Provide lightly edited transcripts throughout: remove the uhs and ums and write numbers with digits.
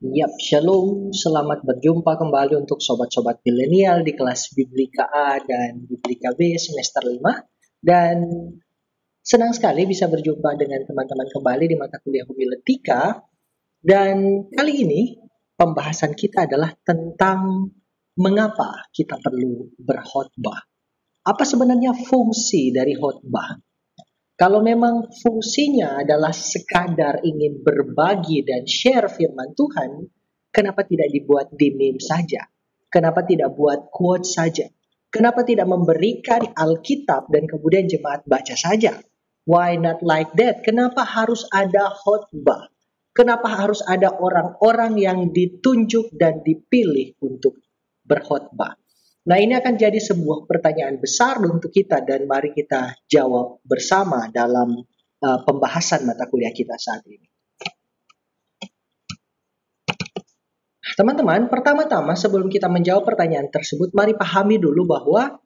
Yap, shalom. Selamat berjumpa kembali untuk sobat-sobat milenial di kelas Biblika A dan Biblika B semester 5. Dan senang sekali bisa berjumpa dengan teman-teman kembali di mata kuliah homiletika. Dan kali ini pembahasan kita adalah tentang mengapa kita perlu berkhotbah. Apa sebenarnya fungsi dari khotbah? Kalau memang fungsinya adalah sekadar ingin berbagi dan share firman Tuhan, kenapa tidak dibuat di meme saja? Kenapa tidak buat quote saja? Kenapa tidak memberikan Alkitab dan kemudian jemaat baca saja? Why not like that? Kenapa harus ada khotbah? Kenapa harus ada orang-orang yang ditunjuk dan dipilih untuk berkhotbah? Nah, ini akan jadi sebuah pertanyaan besar untuk kita dan mari kita jawab bersama dalam pembahasan mata kuliah kita saat ini. Teman-teman, pertama-tama sebelum kita menjawab pertanyaan tersebut, mari pahami dulu bahwa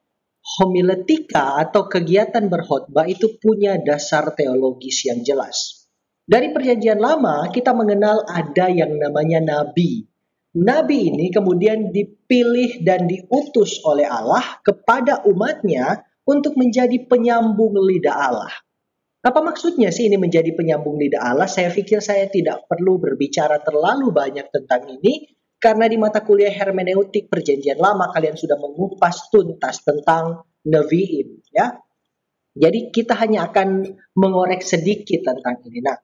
homiletika atau kegiatan berkhotbah itu punya dasar teologis yang jelas. Dari Perjanjian Lama, kita mengenal ada yang namanya nabi. Nabi ini kemudian dipilih dan diutus oleh Allah kepada umatnya untuk menjadi penyambung lidah Allah. Apa maksudnya sih ini menjadi penyambung lidah Allah? Saya pikir saya tidak perlu berbicara terlalu banyak tentang ini, karena di mata kuliah hermeneutik Perjanjian Lama kalian sudah mengupas tuntas tentang Nevi'im, ya. Jadi kita hanya akan mengorek sedikit tentang ini. Nah,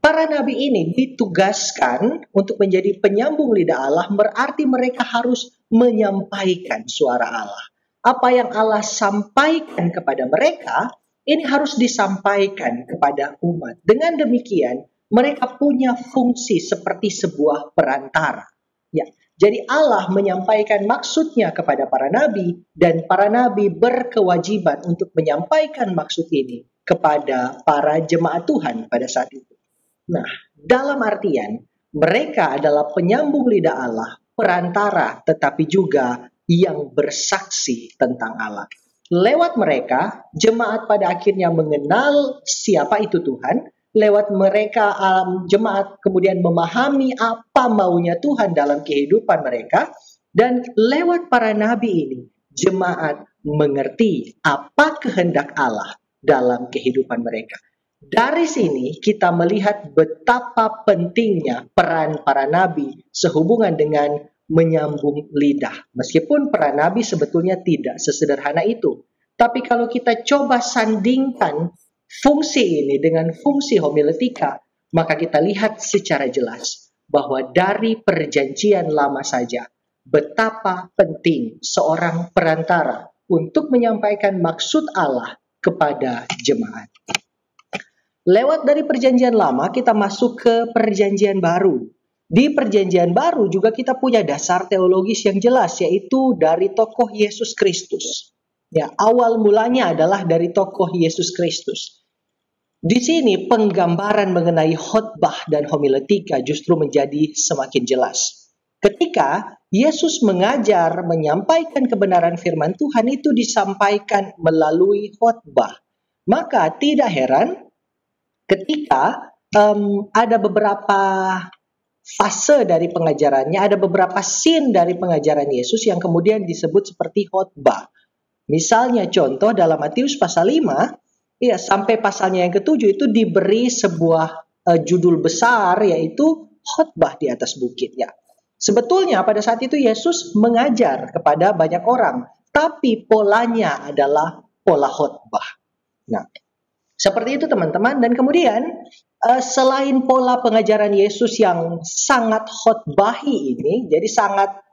para nabi ini ditugaskan untuk menjadi penyambung lidah Allah, berarti mereka harus menyampaikan suara Allah. Apa yang Allah sampaikan kepada mereka, ini harus disampaikan kepada umat. Dengan demikian, mereka punya fungsi seperti sebuah perantara. Ya, jadi Allah menyampaikan maksudnya kepada para nabi, dan para nabi berkewajiban untuk menyampaikan maksud ini kepada para jemaat Tuhan pada saat itu. Nah, dalam artian mereka adalah penyambung lidah Allah, perantara, tetapi juga yang bersaksi tentang Allah. Lewat mereka, jemaat pada akhirnya mengenal siapa itu Tuhan. Lewat mereka, jemaat kemudian memahami apa maunya Tuhan dalam kehidupan mereka. Dan lewat para nabi ini, jemaat mengerti apa kehendak Allah dalam kehidupan mereka. Dari sini kita melihat betapa pentingnya peran para nabi sehubungan dengan menyambung lidah. Meskipun peran nabi sebetulnya tidak sesederhana itu. Tapi kalau kita coba sandingkan fungsi ini dengan fungsi homiletika, maka kita lihat secara jelas bahwa dari Perjanjian Lama saja betapa penting seorang perantara untuk menyampaikan maksud Allah kepada jemaat. Lewat dari Perjanjian Lama kita masuk ke Perjanjian Baru. Di Perjanjian Baru juga kita punya dasar teologis yang jelas, yaitu dari tokoh Yesus Kristus. Ya, awal mulanya adalah dari tokoh Yesus Kristus. Di sini penggambaran mengenai khotbah dan homiletika justru menjadi semakin jelas. Ketika Yesus mengajar, menyampaikan kebenaran firman Tuhan itu disampaikan melalui khotbah. Maka tidak heran ketika ada beberapa fase dari pengajarannya, ada beberapa scene dari pengajaran Yesus yang kemudian disebut seperti khotbah. Misalnya contoh dalam Matius pasal 5, ya, sampai pasalnya yang ke-7 itu diberi sebuah judul besar, yaitu khotbah di atas bukit. Ya. Sebetulnya pada saat itu Yesus mengajar kepada banyak orang, tapi polanya adalah pola khotbah. Nah, seperti itu teman-teman. Dan kemudian selain pola pengajaran Yesus yang sangat khotbahi ini, jadi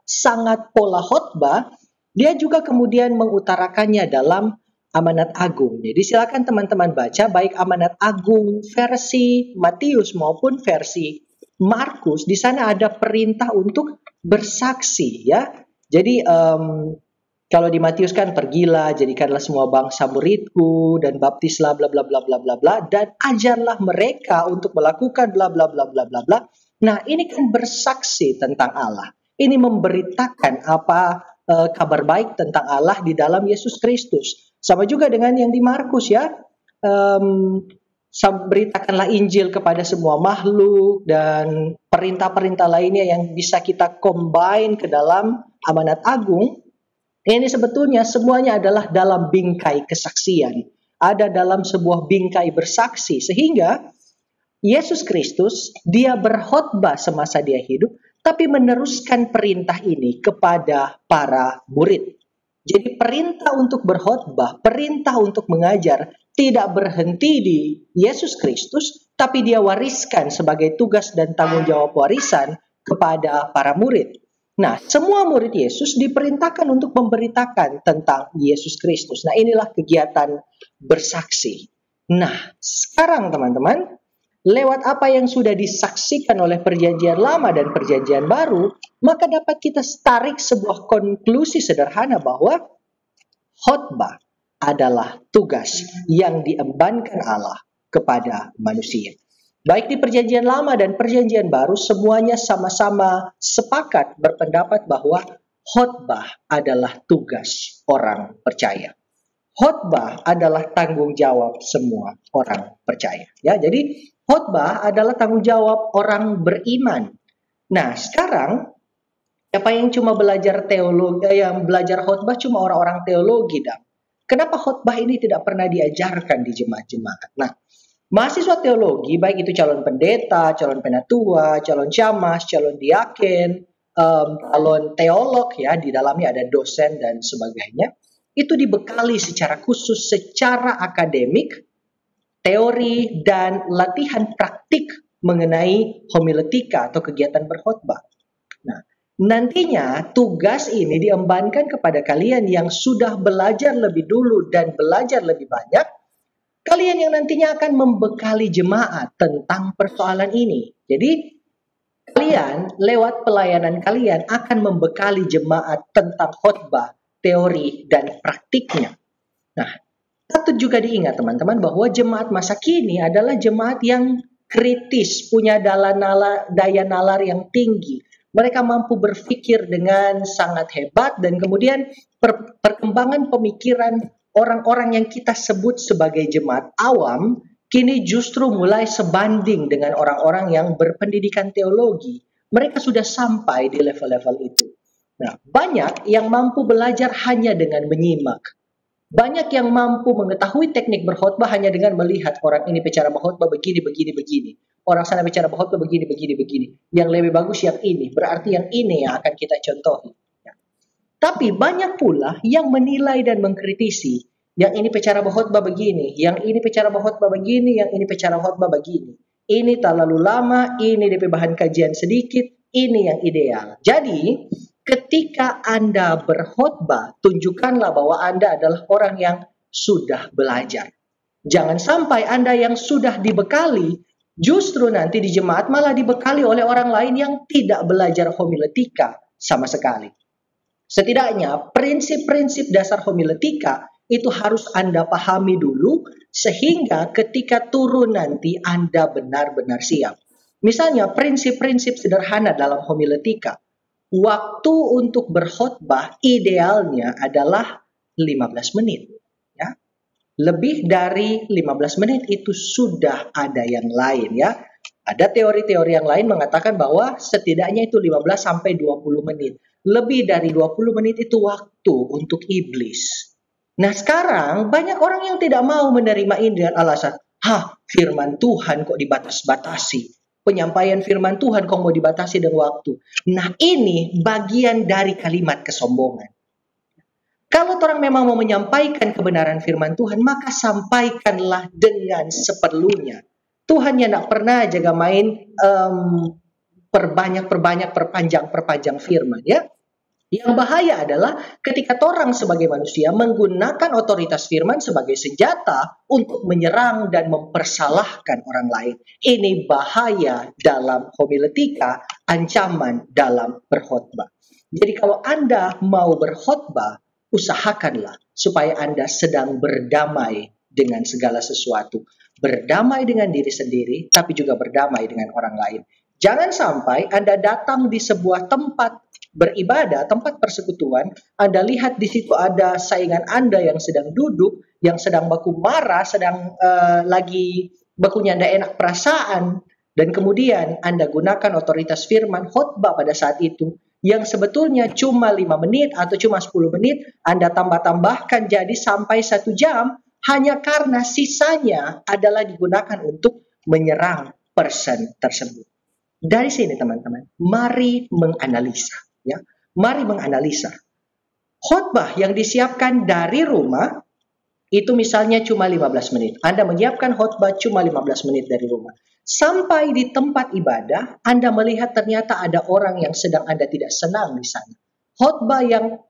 sangat pola khotbah, dia juga kemudian mengutarakannya dalam Amanat Agung. Jadi silakan teman-teman baca baik Amanat Agung versi Matius maupun versi Markus. Di sana ada perintah untuk bersaksi, ya. Jadi kalau di Matius kan pergilah, jadikanlah semua bangsa muridku dan baptislah bla bla bla bla bla bla dan ajarlah mereka untuk melakukan bla bla bla bla bla bla. Nah, ini kan bersaksi tentang Allah. Ini memberitakan apa kabar baik tentang Allah di dalam Yesus Kristus. Sama juga dengan yang di Markus, ya. Beritakanlah Injil kepada semua makhluk dan perintah-perintah lainnya yang bisa kita combine ke dalam amanat agung. Ini sebetulnya semuanya adalah dalam bingkai kesaksian. Ada dalam sebuah bingkai bersaksi. Sehingga Yesus Kristus, dia berkhotbah semasa dia hidup, tapi meneruskan perintah ini kepada para murid. Jadi perintah untuk berkhotbah, perintah untuk mengajar, tidak berhenti di Yesus Kristus, tapi dia wariskan sebagai tugas dan tanggung jawab warisan kepada para murid. Nah, semua murid Yesus diperintahkan untuk memberitakan tentang Yesus Kristus. Nah, inilah kegiatan bersaksi. Nah, sekarang teman-teman, lewat apa yang sudah disaksikan oleh Perjanjian Lama dan Perjanjian Baru, maka dapat kita tarik sebuah konklusi sederhana bahwa khotbah adalah tugas yang diembankan Allah kepada manusia. Baik di Perjanjian Lama dan Perjanjian Baru, semuanya sama-sama sepakat berpendapat bahwa khotbah adalah tugas orang percaya. Khotbah adalah tanggung jawab semua orang percaya. Ya, jadi khotbah adalah tanggung jawab orang beriman. Nah, sekarang siapa yang cuma belajar teologi, yang belajar khotbah cuma orang-orang teologi, dan kenapa khotbah ini tidak pernah diajarkan di jemaat-jemaat? Nah, mahasiswa teologi, baik itu calon pendeta, calon penatua, calon camas, calon diaken, calon teolog, ya, di dalamnya ada dosen dan sebagainya, itu dibekali secara khusus, secara akademik, teori dan latihan praktik mengenai homiletika atau kegiatan berkhotbah. Nah, nantinya tugas ini diembankan kepada kalian yang sudah belajar lebih dulu dan belajar lebih banyak. Kalian yang nantinya akan membekali jemaat tentang persoalan ini. Jadi, kalian lewat pelayanan kalian akan membekali jemaat tentang khotbah, teori, dan praktiknya. Nah, patut juga diingat teman-teman bahwa jemaat masa kini adalah jemaat yang kritis, punya daya nalar yang tinggi. Mereka mampu berpikir dengan sangat hebat dan kemudian perkembangan pemikiran orang-orang yang kita sebut sebagai jemaat awam kini justru mulai sebanding dengan orang-orang yang berpendidikan teologi. Mereka sudah sampai di level-level itu. Nah, banyak yang mampu belajar hanya dengan menyimak. Banyak yang mampu mengetahui teknik berkhotbah hanya dengan melihat orang ini bicara berkhotbah begini. Orang sana bicara berkhotbah begini. Yang lebih bagus yang ini, berarti yang ini yang akan kita contohi. Tapi banyak pula yang menilai dan mengkritisi. Yang ini bicara berkhotbah begini, yang ini bicara berkhotbah begini, yang ini bicara khotbah begini. Ini terlalu lama, ini DP bahan kajian sedikit, ini yang ideal. Jadi, ketika Anda berkhotbah, tunjukkanlah bahwa Anda adalah orang yang sudah belajar. Jangan sampai Anda yang sudah dibekali, justru nanti di jemaat malah dibekali oleh orang lain yang tidak belajar homiletika sama sekali. Setidaknya prinsip-prinsip dasar homiletika itu harus Anda pahami dulu sehingga ketika turun nanti Anda benar-benar siap. Misalnya prinsip-prinsip sederhana dalam homiletika. Waktu untuk berkhotbah idealnya adalah 15 menit. Ya. Lebih dari 15 menit itu sudah ada yang lain, ya. Ada teori-teori yang lain mengatakan bahwa setidaknya itu 15 sampai 20 menit. Lebih dari 20 menit itu waktu untuk iblis. Nah, sekarang banyak orang yang tidak mau menerima ini dengan alasan, firman Tuhan kok dibatas-batasi. Penyampaian firman Tuhan kok mau dibatasi dengan waktu. Nah, ini bagian dari kalimat kesombongan. Kalau orang memang mau menyampaikan kebenaran firman Tuhan, maka sampaikanlah dengan seperlunya. Tuhan yang tidak pernah jaga main perpanjang firman, ya. Yang bahaya adalah ketika orang sebagai manusia menggunakan otoritas firman sebagai senjata untuk menyerang dan mempersalahkan orang lain. Ini bahaya dalam homiletika, ancaman dalam berkhotbah. Jadi kalau Anda mau berkhotbah, usahakanlah supaya Anda sedang berdamai dengan segala sesuatu. Berdamai dengan diri sendiri, tapi juga berdamai dengan orang lain. Jangan sampai Anda datang di sebuah tempat beribadah, tempat persekutuan, Anda lihat di situ ada saingan Anda yang sedang duduk, yang sedang baku marah, sedang lagi bakunya Anda enak perasaan, dan kemudian Anda gunakan otoritas firman khotbah pada saat itu, yang sebetulnya cuma 5 menit atau cuma 10 menit, Anda tambah-tambahkan jadi sampai 1 jam, hanya karena sisanya adalah digunakan untuk menyerang person tersebut. Dari sini teman-teman, mari menganalisa. Ya. Mari menganalisa. Khotbah yang disiapkan dari rumah, itu misalnya cuma 15 menit. Anda menyiapkan khotbah cuma 15 menit dari rumah. Sampai di tempat ibadah, Anda melihat ternyata ada orang yang sedang Anda tidak senang di sana. Khotbah yang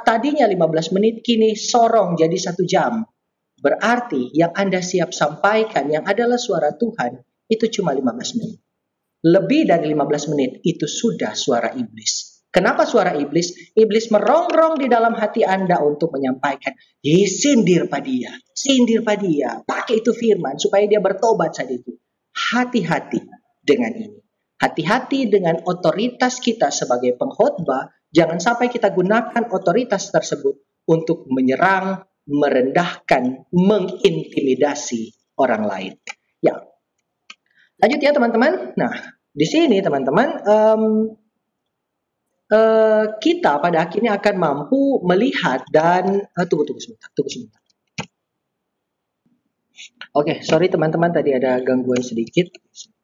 tadinya 15 menit, kini sorong jadi 1 jam. Berarti yang Anda siap sampaikan yang adalah suara Tuhan, itu cuma 15 menit. Lebih dari 15 menit, itu sudah suara iblis. Kenapa suara iblis? Iblis merongrong di dalam hati Anda untuk menyampaikan, sindir pada dia, pakai itu firman supaya dia bertobat saat itu. Hati-hati dengan ini. Hati-hati dengan otoritas kita sebagai pengkhotbah, jangan sampai kita gunakan otoritas tersebut untuk menyerang, merendahkan, mengintimidasi orang lain. Ya, lanjut ya teman-teman. Nah, di sini teman-teman, kita pada akhirnya akan mampu melihat dan tunggu sebentar. Oke, sorry teman-teman, tadi ada gangguan sedikit.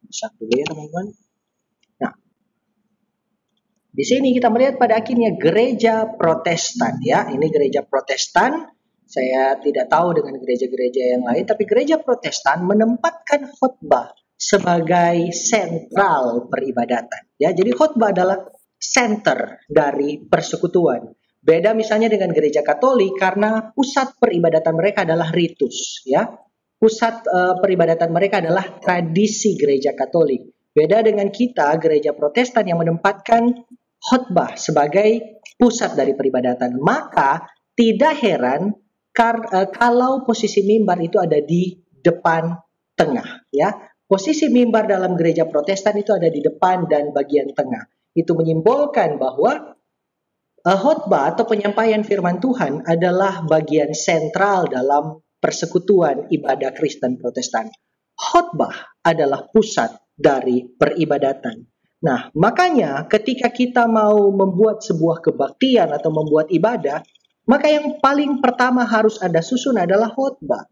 Bisa dulu ya teman-teman. Nah, di sini kita melihat pada akhirnya gereja Protestan ya. Ini gereja Protestan. Saya tidak tahu dengan gereja-gereja yang lain, tapi gereja Protestan menempatkan khotbah sebagai sentral peribadatan. Ya, jadi khotbah adalah center dari persekutuan. Beda misalnya dengan gereja Katolik karena pusat peribadatan mereka adalah ritus, ya. Pusat peribadatan mereka adalah tradisi gereja Katolik. Beda dengan kita, gereja Protestan yang menempatkan khotbah sebagai pusat dari peribadatan. Maka tidak heran kalau posisi mimbar itu ada di depan tengah, ya. Posisi mimbar dalam gereja Protestan itu ada di depan dan bagian tengah. Itu menyimbolkan bahwa khotbah atau penyampaian firman Tuhan adalah bagian sentral dalam persekutuan ibadah Kristen Protestan. Khotbah adalah pusat dari peribadatan. Nah, makanya ketika kita mau membuat sebuah kebaktian atau membuat ibadah, maka yang paling pertama harus Anda susun adalah khotbah.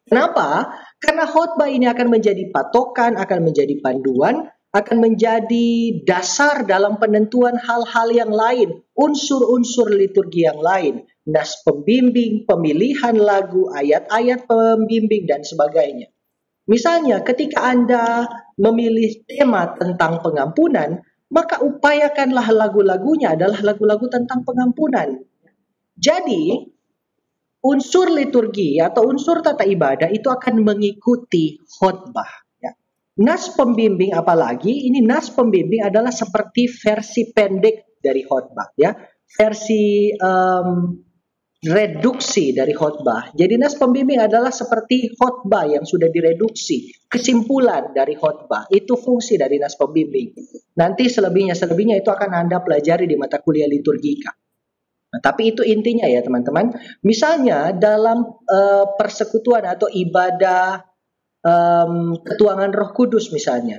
Kenapa? Karena khotbah ini akan menjadi patokan, akan menjadi panduan, akan menjadi dasar dalam penentuan hal-hal yang lain, unsur-unsur liturgi yang lain, nas pembimbing, pemilihan lagu, ayat-ayat pembimbing, dan sebagainya. Misalnya, ketika Anda memilih tema tentang pengampunan, maka upayakanlah lagu-lagunya adalah lagu-lagu tentang pengampunan. Jadi, unsur liturgi atau unsur tata ibadah itu akan mengikuti khotbah. Nas pembimbing apalagi, ini nas pembimbing adalah seperti versi pendek dari khotbah, ya. Versi reduksi dari khotbah. Jadi nas pembimbing adalah seperti khotbah yang sudah direduksi, kesimpulan dari khotbah. Itu fungsi dari nas pembimbing. Nanti selebihnya itu akan Anda pelajari di mata kuliah liturgika. Nah, tapi itu intinya ya teman-teman. Misalnya dalam persekutuan atau ibadah ketuangan Roh Kudus misalnya,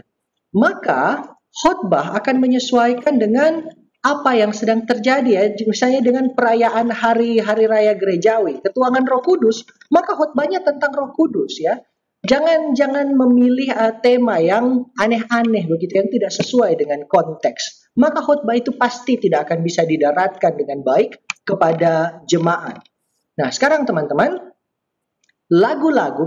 maka khotbah akan menyesuaikan dengan apa yang sedang terjadi ya. Misalnya dengan perayaan hari raya gerejawi, ketuangan Roh Kudus, maka khotbahnya tentang Roh Kudus ya. Jangan memilih tema yang aneh-aneh begitu, yang tidak sesuai dengan konteks. Maka khotbah itu pasti tidak akan bisa didaratkan dengan baik kepada jemaat. Nah, sekarang teman-teman,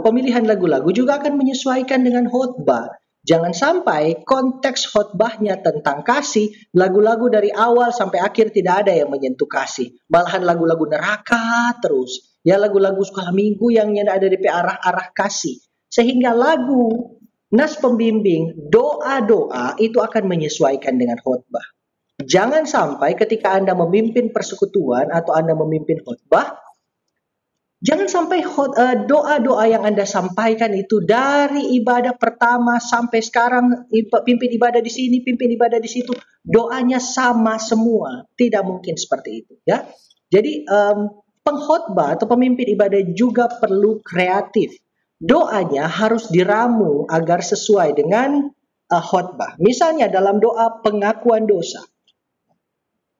pemilihan lagu-lagu juga akan menyesuaikan dengan khotbah. Jangan sampai konteks khotbahnya tentang kasih, lagu-lagu dari awal sampai akhir tidak ada yang menyentuh kasih. Malahan lagu-lagu neraka terus. Ya, lagu-lagu sekolah minggu yang ada di arah-arah kasih. Sehingga lagu, nas pembimbing, doa-doa itu akan menyesuaikan dengan khotbah. Jangan sampai ketika Anda memimpin persekutuan atau Anda memimpin khotbah, jangan sampai doa-doa yang Anda sampaikan itu dari ibadah pertama sampai sekarang, pimpin ibadah di sini, pimpin ibadah di situ, doanya sama semua. Tidak mungkin seperti itu, ya. Jadi pengkhotbah atau pemimpin ibadah juga perlu kreatif, doanya harus diramu agar sesuai dengan khotbah. Misalnya dalam doa pengakuan dosa.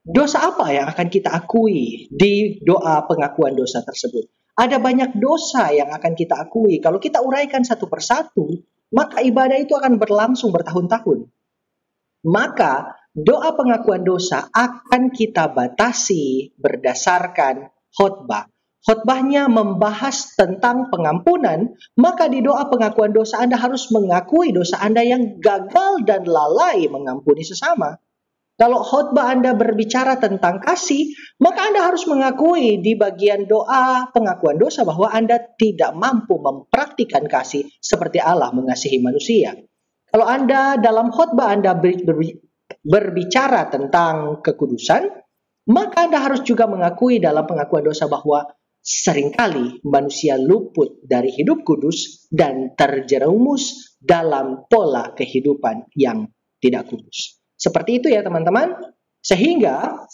Dosa apa yang akan kita akui di doa pengakuan dosa tersebut? Ada banyak dosa yang akan kita akui. Kalau kita uraikan satu persatu, maka ibadah itu akan berlangsung bertahun-tahun. Maka doa pengakuan dosa akan kita batasi berdasarkan khotbah. Khotbahnya membahas tentang pengampunan, maka di doa pengakuan dosa Anda harus mengakui dosa Anda yang gagal dan lalai mengampuni sesama. Kalau khotbah Anda berbicara tentang kasih, maka Anda harus mengakui di bagian doa pengakuan dosa bahwa Anda tidak mampu mempraktikkan kasih seperti Allah mengasihi manusia. Kalau Anda dalam khotbah Anda berbicara tentang kekudusan, maka Anda harus juga mengakui dalam pengakuan dosa bahwa seringkali manusia luput dari hidup kudus dan terjerumus dalam pola kehidupan yang tidak kudus. Seperti itu ya teman-teman. Sehingga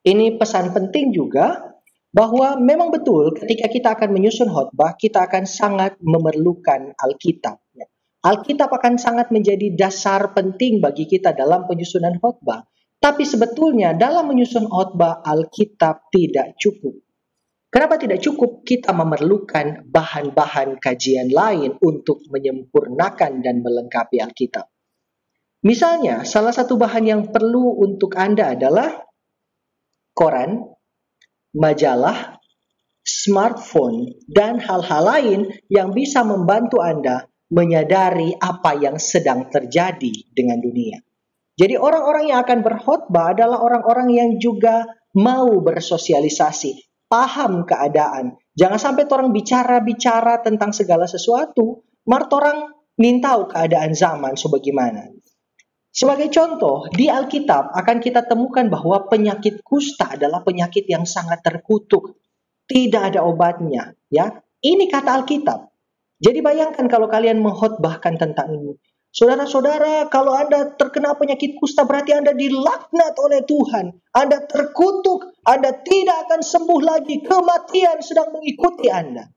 ini pesan penting juga bahwa memang betul ketika kita akan menyusun khotbah, kita akan sangat memerlukan Alkitab. Alkitab akan sangat menjadi dasar penting bagi kita dalam penyusunan khotbah. Tapi sebetulnya dalam menyusun khotbah Alkitab tidak cukup. Kenapa tidak cukup? Kita memerlukan bahan-bahan kajian lain untuk menyempurnakan dan melengkapi Alkitab. Misalnya, salah satu bahan yang perlu untuk Anda adalah koran, majalah, smartphone, dan hal-hal lain yang bisa membantu Anda menyadari apa yang sedang terjadi dengan dunia. Jadi orang-orang yang akan berkhotbah adalah orang-orang yang juga mau bersosialisasi, paham keadaan. Jangan sampai orang bicara-bicara tentang segala sesuatu, malah orang nintau keadaan zaman sebagaimana. Sebagai contoh, di Alkitab akan kita temukan bahwa penyakit kusta adalah penyakit yang sangat terkutuk. Tidak ada obatnya, ya. Ini kata Alkitab. Jadi bayangkan kalau kalian mengkhotbahkan tentang ini. Saudara-saudara, kalau Anda terkena penyakit kusta berarti Anda dilaknat oleh Tuhan. Anda terkutuk, Anda tidak akan sembuh lagi, kematian sedang mengikuti Anda.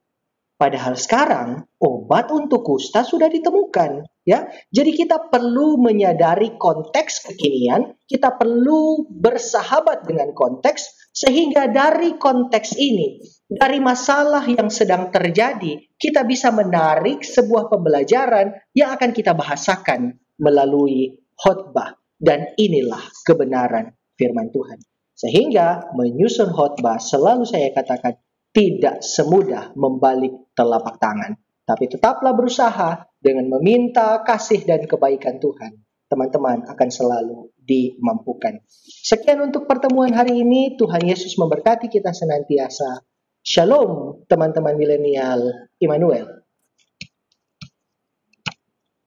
Padahal sekarang obat untuk kusta sudah ditemukan, ya. Jadi kita perlu menyadari konteks kekinian, kita perlu bersahabat dengan konteks sehingga dari konteks ini, dari masalah yang sedang terjadi, kita bisa menarik sebuah pembelajaran yang akan kita bahasakan melalui khotbah, dan inilah kebenaran firman Tuhan. Sehingga menyusun khotbah selalu saya katakan tidak semudah membalik telapak tangan. Tapi tetaplah berusaha dengan meminta kasih dan kebaikan Tuhan. Teman-teman akan selalu dimampukan. Sekian untuk pertemuan hari ini. Tuhan Yesus memberkati kita senantiasa. Shalom teman-teman milenial Immanuel.